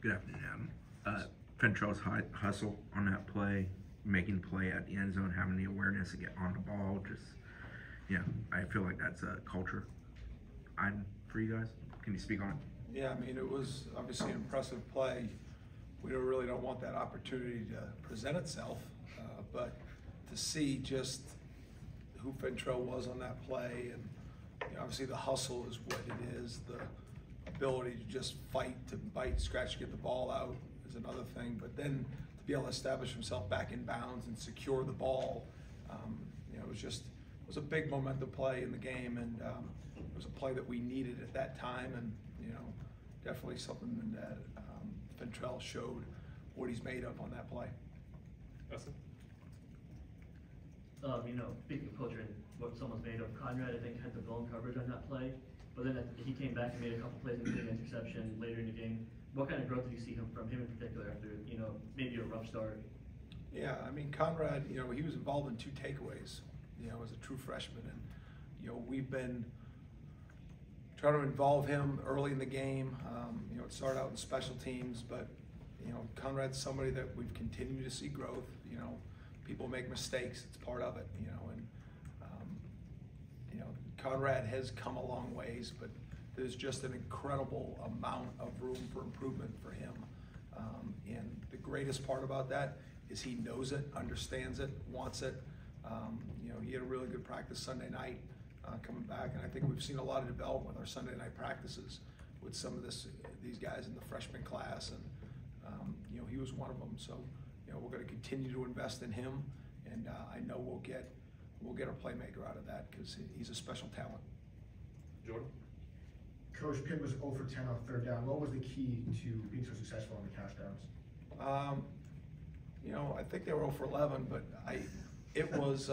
Good afternoon, Adam. Fentrell's hustle on that play, making play at the end zone, having the awareness to get on the ball, just, I feel like that's a culture item for you guys. Can you speak on it? Yeah, I mean, it was obviously an impressive play. We really don't want that opportunity to present itself, but to see just who Fentrell was on that play, and obviously the hustle is what it is. The ability to just fight, to bite, scratch, get the ball out is another thing. But then to be able to establish himself back in bounds and secure the ball, it was a big momentum play in the game, and it was a play that we needed at that time, and definitely something that Fentrell showed what he's made of on that play. Justin? Speaking of culture and what someone's made of, Conrad, I think, had the zone coverage on that play, but then he came back and made a couple plays, including an interception later in the game. What kind of growth did you see from him in particular after, maybe a rough start? Yeah, I mean, Conrad, he was involved in 2 takeaways, as a true freshman, and, we've been trying to involve him early in the game. It started out in special teams, but, Conrad's somebody that we've continued to see growth. People make mistakes, it's part of it, and Conrad has come a long ways, but there's just an incredible amount of room for improvement for him. And the greatest part about that is he knows it, understands it, wants it. He had a really good practice Sunday night coming back, and I think we've seen a lot of development with our Sunday night practices with some of these guys in the freshman class, and he was one of them. So we're going to continue to invest in him, and I know we'll get a playmaker out of that because he's a special talent. Jordan? Coach, Pitt was 0 for 10 on 3rd down. What was the key to being so successful on the cash downs? I think they were 0 for 11, but it was,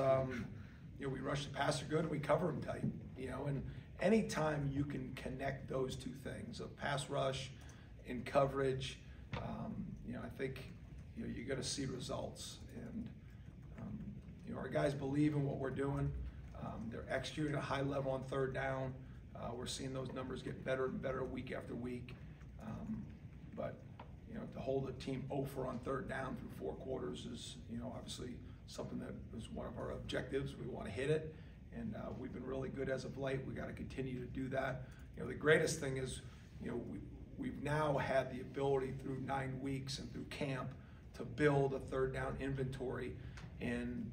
we rushed the passer good and we covered him tight, and anytime you can connect those 2 things, a pass rush and coverage, I think, you're going to see results. And, our guys believe in what we're doing. They're executing at a high level on 3rd down. We're seeing those numbers get better and better week after week. But to hold a team 0 for on 3rd down through 4 quarters is, obviously something that is one of our objectives. We want to hit it, and we've been really good as of late. We got to continue to do that. The greatest thing is, we've now had the ability through 9 weeks and through camp to build a 3rd down inventory, and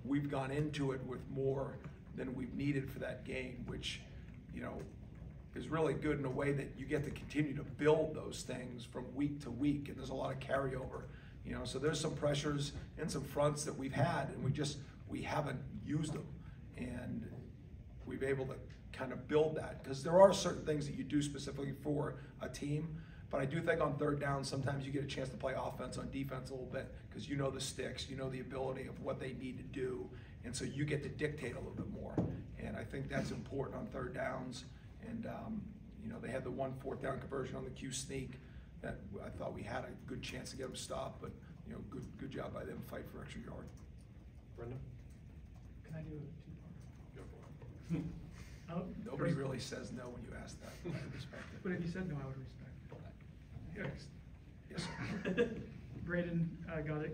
we've gone into it with more than we've needed for that game, which is really good in a way that you get to continue to build those things from week to week, and there's a lot of carryover. So there's some pressures and some fronts that we've had, and we haven't used them, and we've been able to kind of build that, because there are certain things that you do specifically for a team. But I do think on 3rd down, sometimes you get a chance to play offense on defense a little bit, because the sticks, the ability of what they need to do, and so you get to dictate a little bit more. And I think that's important on 3rd downs. And they had the 1 4th down conversion on the Q sneak that I thought we had a good chance to get them stopped, but good job by them fight for extra yard. Brenda? Can I do a 2-part? Go for it. Nobody really says no when you ask that. I respect it. But if you said no, I would respect it. Yes, sir. Braden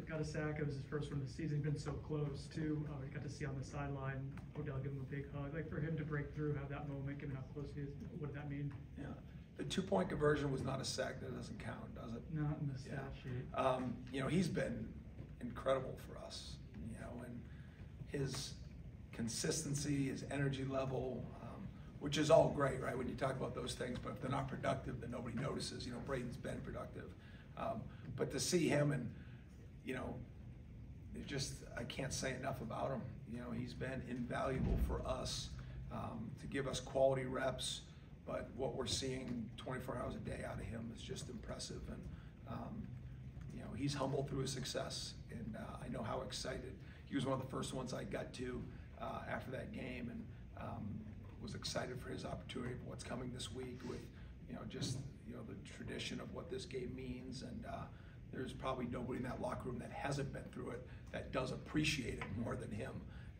got a sack. It was his first one of the season. Been so close too. We got to see on the sideline Odell give him a big hug. Like, for him to break through, have that moment, given how close he is, what did that mean? Yeah, the 2-point conversion was not a sack. That doesn't count, does it? Not in the stat sheet. He's been incredible for us. And his consistency, his energy level, which is all great, right, when you talk about those things, but if they're not productive, then nobody notices. Braden's been productive. But to see him, and, I can't say enough about him. He's been invaluable for us to give us quality reps, but what we're seeing 24 hours a day out of him is just impressive. And, he's humble through his success, and I know how excited. He was one of the first ones I got to after that game, and was excited for his opportunity for what's coming this week with, the tradition of what this game means. And there's probably nobody in that locker room that hasn't been through it that does appreciate it more than him.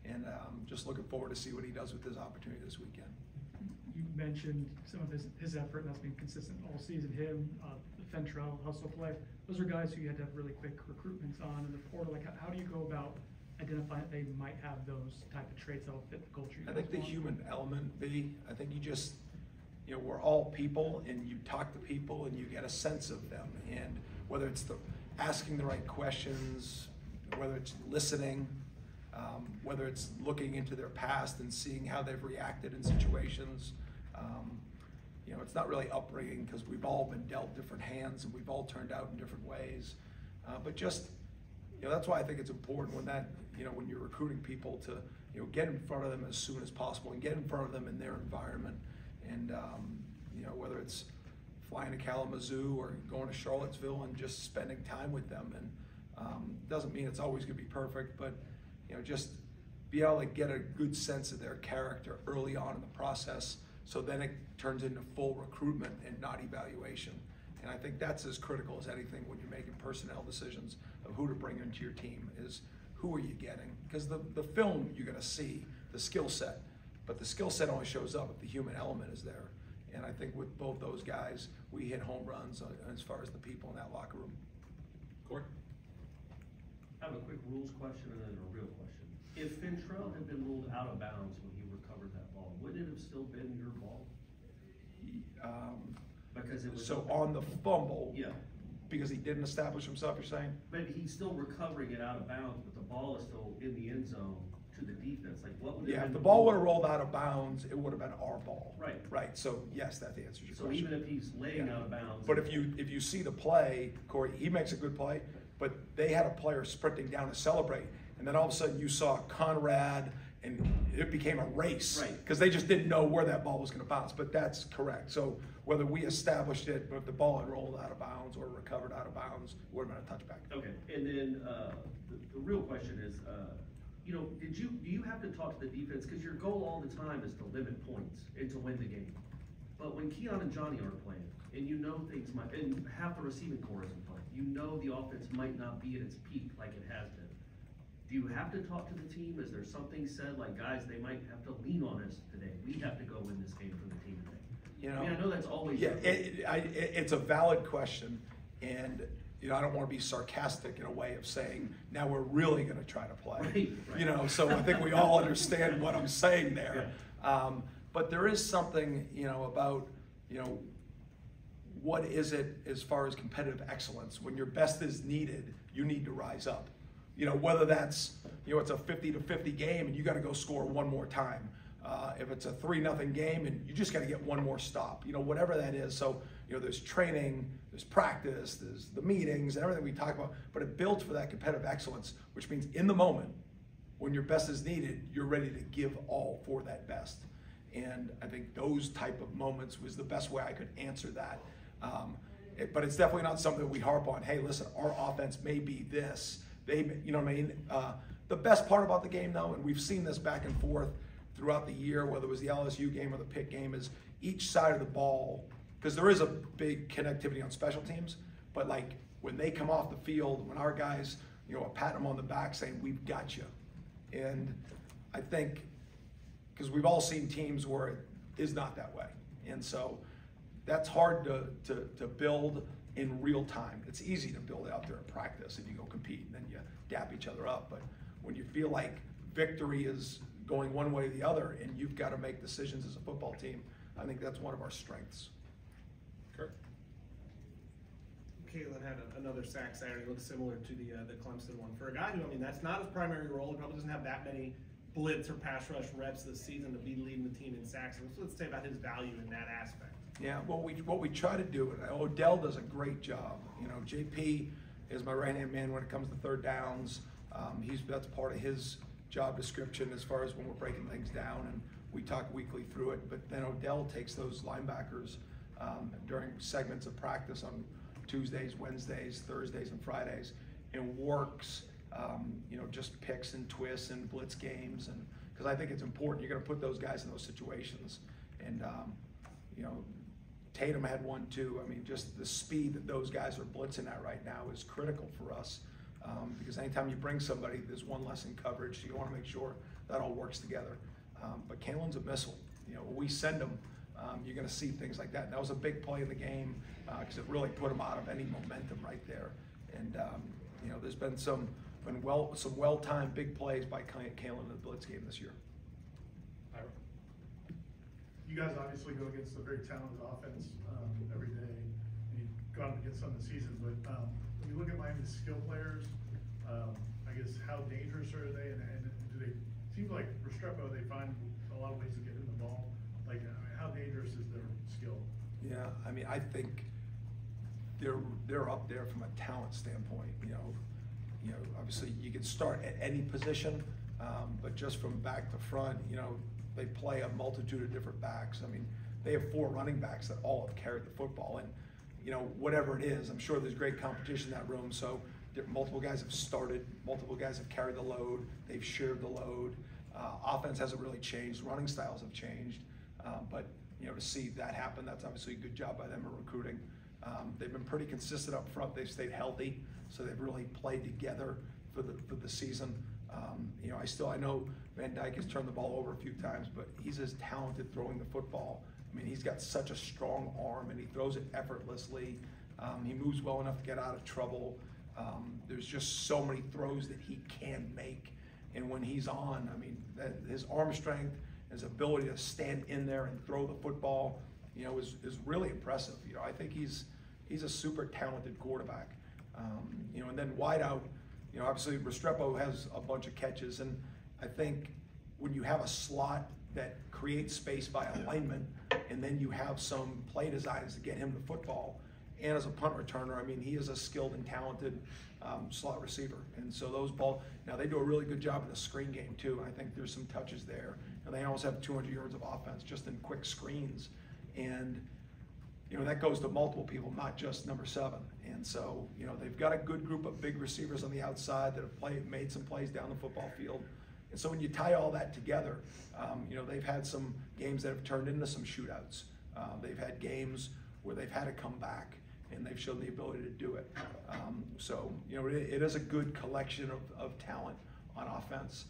And just looking forward to see what he does with his opportunity this weekend. You mentioned some of his effort, and that's been consistent all season. Him, the Fentrell, hustle play, those are guys who you had to have really quick recruitments on in the portal. Like, how do you go about identifying that they might have those type of traits that will fit the culture? I think the human element, B, I think you just, we're all people, and you talk to people and you get a sense of them. And whether it's asking the right questions, whether it's listening, whether it's looking into their past and seeing how they've reacted in situations. It's not really upbringing, because we've all been dealt different hands and we've all turned out in different ways. But just, that's why I think it's important when you're recruiting people to, get in front of them as soon as possible and get in front of them in their environment. And, whether it's flying to Kalamazoo or going to Charlottesville and just spending time with them. And doesn't mean it's always going to be perfect, but, just be able to get a good sense of their character early on in the process, so then it turns into full recruitment and not evaluation. And I think that's as critical as anything when you're making personnel decisions of who to bring into your team, is who are you getting? Because the film you're going to see the skill set, but the skill set only shows up if the human element is there. And I think with both those guys, we hit home runs as far as the people in that locker room. Corey? I have a quick rules question and then a real question. If Fentrell had been ruled out of bounds when he recovered that ball, would it have still been your ball? Because it was so on the fumble, yeah, because he didn't establish himself, you're saying? but he's still recovering it out of bounds, but the ball is still in the end zone to the defense. Like, what would? Yeah, if the ball would have rolled out of bounds, it would have been our ball. Right. Right. So yes, that answers your So question. even if he's laying out of bounds. But if you see the play, Corey, he makes a good play, but they had a player sprinting down to celebrate, and then all of a sudden you saw Conrad, and it became a race. Right. Because they just didn't know where that ball was going to bounce. But that's correct. So whether we established it, but if the ball had rolled out of bounds or recovered out of bounds, it would have been a touchback. Okay, and then the real question is, do you have to talk to the defense, because your goal all the time is to limit points and to win the game. But when Keon and Johnny aren't playing, and things might, and half the receiving core isn't playing, the offense might not be at its peak like it has been. Do you have to talk to the team? Is there something said, like, guys, they might have to lean on us today? We have to go win this game for the team today. I know that's always. Yeah, it's a valid question, and I don't want to be sarcastic in a way of saying now we're really going to try to play. Right. So I think we all understand what I'm saying there. Yeah. But there is something about what is it as far as competitive excellence? When your best is needed, you need to rise up. Whether that's it's a 50-50 game and you got to go score one more time. If it's a 3-0 game and you just got to get one more stop, whatever that is. So, there's training, there's practice, there's the meetings and everything we talk about, but it builds for that competitive excellence, which means in the moment, when your best is needed, you're ready to give all for that best. And I think those type of moments was the best way I could answer that. But it's definitely not something that we harp on. Hey, listen, our offense may be this. The best part about the game, though, and we've seen this back and forth throughout the year, whether it was the LSU game or the Pitt game, is each side of the ball, because there is a big connectivity on special teams, but like when they come off the field, when our guys, are patting them on the back saying, we've got you. And I think, because we've all seen teams where it is not that way. And so that's hard to build in real time. It's easy to build out there in practice if you go compete and then you dap each other up. But when you feel like victory is going one way or the other and you've got to make decisions as a football team, I think that's one of our strengths. Kurt? Caitlin had another sack Saturday, looks similar to the Clemson one. For a guy who, that's not his primary role, he probably doesn't have that many blitz or pass rush reps this season to be leading the team in sacks. So let's say about his value in that aspect. Yeah, what we try to do, and Odell does a great job. JP is my right-hand man when it comes to third downs. That's part of his job description as far as when we're breaking things down, and we talk weekly through it. But then Odell takes those linebackers during segments of practice on Tuesdays, Wednesdays, Thursdays, and Fridays, and works, just picks and twists and blitz games, and because I think it's important. You're going to put those guys in those situations, and Tatum had one too. Just the speed that those guys are blitzing at right now is critical for us, because anytime you bring somebody, there's one less in coverage, so you want to make sure that all works together. But Kalen's a missile. We send him you're going to see things like that. And that was a big play in the game because it really put them out of any momentum right there. And you know, there's been some well-timed big plays by Kalen in the blitz game this year. You guys obviously go against a very talented offense every day, and you've gone up against some in the season, but when you look at Miami's skill players, I guess how dangerous are they, and do they, seems like Restrepo, they find a lot of ways to get in the ball. Like, how dangerous is their skill? Yeah, I mean, I think they're up there from a talent standpoint. You know, obviously you could start at any position, but just from back to front, you know, they play a multitude of different backs. I mean, they have 4 running backs that all have carried the football, and you know, whatever it is, I'm sure there's great competition in that room. So multiple guys have started, multiple guys have carried the load, they've shared the load. Offense hasn't really changed, running styles have changed, but you know, to see that happen, that's obviously a good job by them in recruiting. They've been pretty consistent up front. They've stayed healthy, so they've really played together for the season. You know, I know Van Dyke has turned the ball over a few times, but he's as talented throwing the football. I mean, he's got such a strong arm, and he throws it effortlessly. He moves well enough to get out of trouble. There's just so many throws that he can make, and when he's on, I mean, his arm strength, his ability to stand in there and throw the football, you know, is really impressive. You know, I think he's a super talented quarterback. You know, and then wide out, you know, obviously Restrepo has a bunch of catches, and I think when you have a slot that creates space by alignment, and then you have some play designs to get him the football, and as a punt returner, I mean, he is a skilled and talented slot receiver. And so those balls, now they do a really good job in the screen game too. I think there's some touches there. And they almost have 200 yards of offense just in quick screens. And, you know, that goes to multiple people, not just number 7. And so, you know, they've got a good group of big receivers on the outside that have made some plays down the football field. And so when you tie all that together, you know, they've had some games that have turned into some shootouts. They've had games where they've had to come back, and they've shown the ability to do it. So, you know, it is a good collection of talent on offense.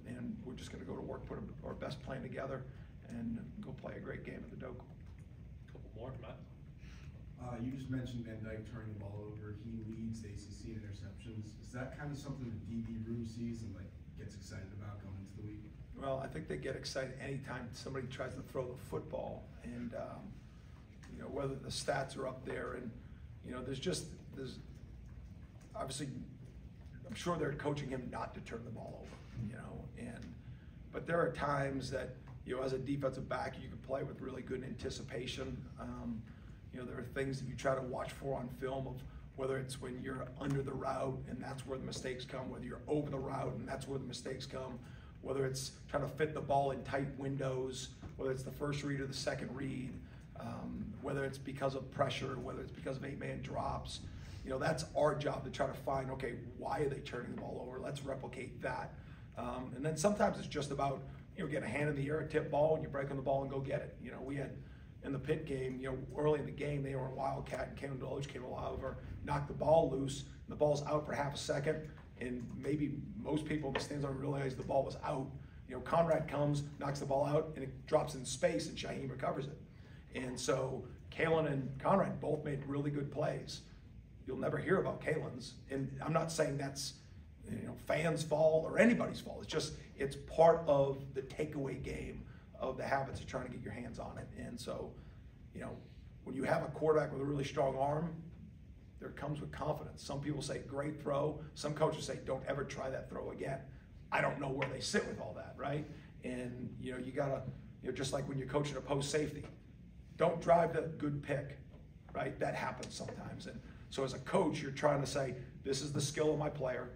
And we're just going to go to work, put our best plan together, and go play a great game at the Doak. Couple more, Matt. You just mentioned Van Dyke turning the ball over. He leads the ACC in interceptions. Is that kind of something the DB room sees and like gets excited about going into the week? Well, I think they get excited anytime somebody tries to throw the football, and you know, whether the stats are up there, and you know, there's obviously, I'm sure they're coaching him not to turn the ball over, you know, but there are times that, you know, as a defensive back, you can play with really good anticipation. You know, there are things that you try to watch for on film, of whether it's when you're under the route and that's where the mistakes come, whether you're over the route and that's where the mistakes come, whether it's trying to fit the ball in tight windows, whether it's the first read or the second read, whether it's because of pressure, whether it's because of 8-man drops. You know, that's our job to try to find, okay, why are they turning the ball over? Let's replicate that. And then sometimes it's just about, you know, getting a hand in the air, a tip ball, and you break on the ball and go get it. You know, we had in the Pitt game, you know, early in the game, they were in Wildcat, and Kalen Deloach came over, knocked the ball loose, and the ball's out for half a second, and maybe most people in the stands don't realize the ball was out. You know, Conrad comes, knocks the ball out, and it drops in space, and Shaheem recovers it. And so Kalen and Conrad both made really good plays. You'll never hear about Kalen's, and I'm not saying that's, you know, fans' fault or anybody's fault. It's just, it's part of the takeaway game of the habits of trying to get your hands on it. And so, you know, when you have a quarterback with a really strong arm, there comes with confidence. Some people say, great throw. Some coaches say, don't ever try that throw again. I don't know where they sit with all that, right? And, you know, you gotta, you know, just like when you're coaching a post safety, don't drive the good pick, right? That happens sometimes. And so as a coach, you're trying to say, this is the skill of my player.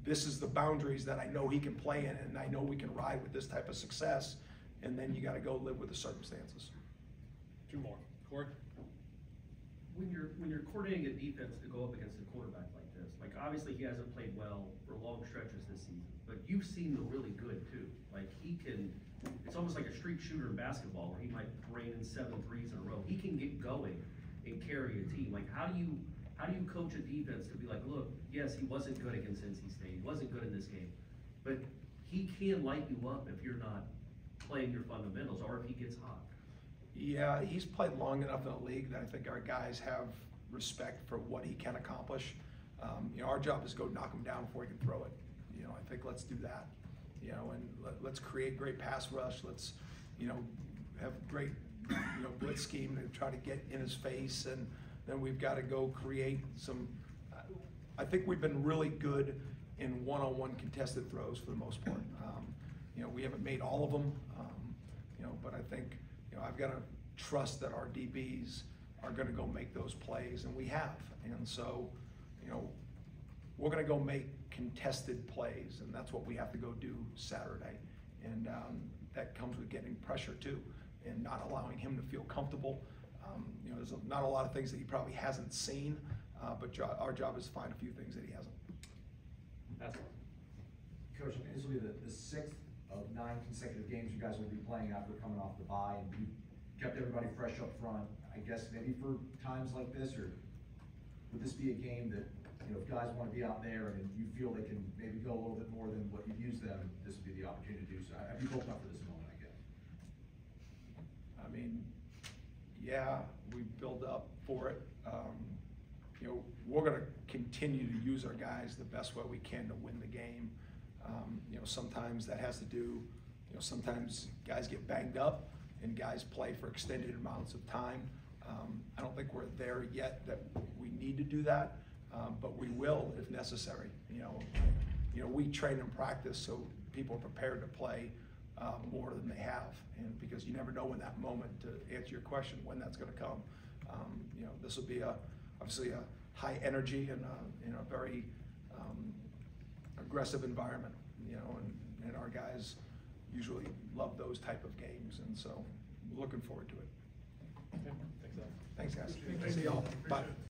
This is the boundaries that I know he can play in, and I know we can ride with this type of success. And then you got to go live with the circumstances. 2 more. Corey? When you're coordinating a defense to go up against a quarterback like this, like obviously he hasn't played well for long stretches this season, but you've seen the really good too. Like he can, it's almost like a street shooter in basketball where he might rain in 7 threes in a row. He can get going and carry a team. Like how do you coach a defense to be like, look, yes, he wasn't good against NC State, he wasn't good in this game, but he can light you up if you're not playing your fundamentals or if he gets hot. Yeah, he's played long enough in the league that I think our guys have respect for what he can accomplish. You know, our job is to go knock him down before he can throw it. You know, I think let's do that. You know, and let's create great pass rush. Let's, you know, have great, you know, blitz scheme to try to get in his face, and then we've got to go create some. I think we've been really good in one-on-one contested throws for the most part. You know, we haven't made all of them, you know, but I think, you know, I've got to trust that our DBs are going to go make those plays, and we have. And so, you know, we're going to go make contested plays, and that's what we have to go do Saturday. And that comes with getting pressure too, and not allowing him to feel comfortable. You know, there's not a lot of things that he probably hasn't seen, but our job is to find a few things that he hasn't. That's Coach, I mean, this will be the 6th of 9 consecutive games you guys will be playing after coming off the bye, and you kept everybody fresh up front. I guess maybe for times like this, or would this be a game that, you know, if guys want to be out there and you feel they can maybe go a little bit more than what you've used them, this would be the opportunity to do so? Have you built up for this moment, I guess? I mean, yeah, we build up for it. You know, we're going to continue to use our guys the best way we can to win the game. You know, sometimes that has to do, you know, sometimes guys get banged up and guys play for extended amounts of time. I don't think we're there yet that we need to do that, but we will if necessary. You know, we train and practice so people are prepared to play more than they have, and because you never know when that moment, to answer your question, when that's going to come. You know, this will be obviously a high energy and a very aggressive environment. You know, and our guys usually love those type of games, and so looking forward to it. okay. Thanks, Al. Thanks, guys. Thank See you. y'all. Bye. Appreciate it.